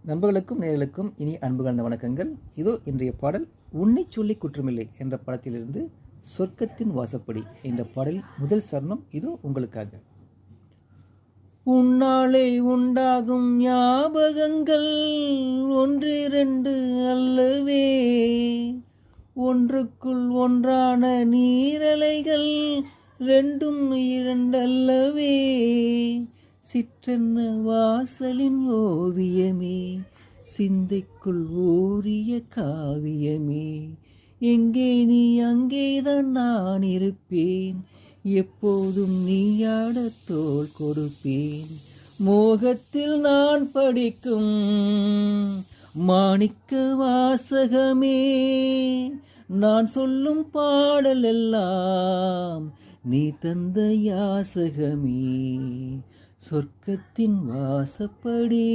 நண்பர்களுக்கும் நேயர்களுக்கும் இனி அன்பு கலந்த வணக்கங்கள். இதோ இன்றைய பாடல் உன்னை சொல்லி குற்றமில்லை என்ற படத்திலிருந்து சொர்க்கத்தின் வாசப்படி என்ற பாடலில் முதல் சரணம் இதோ உங்களுக்காக. உன்னாலே உண்டாகும் ஞாபகங்கள் ஒன்றிரண்டு அல்லவே, ஒன்றுக்குள் ஒன்றான நீரலைகள் ரெண்டும் இரண்டல்லவே, சிற்றன்ன வாசலின் ஓவியமே, சிந்தைக்குள் ஊறிய காவியமே, எங்கே நீ அங்கேதான் நான் இருப்பேன், எப்போதும் நீயாட தோள் கொடுப்பேன், மோகத்தில் நான் படிக்கும் மாணிக்க வாசகமே, நான் சொல்லும் பாடல் எல்லாம் நீ தந்த யாசகமே, சொர்க்கத்தின் வாசப்படி.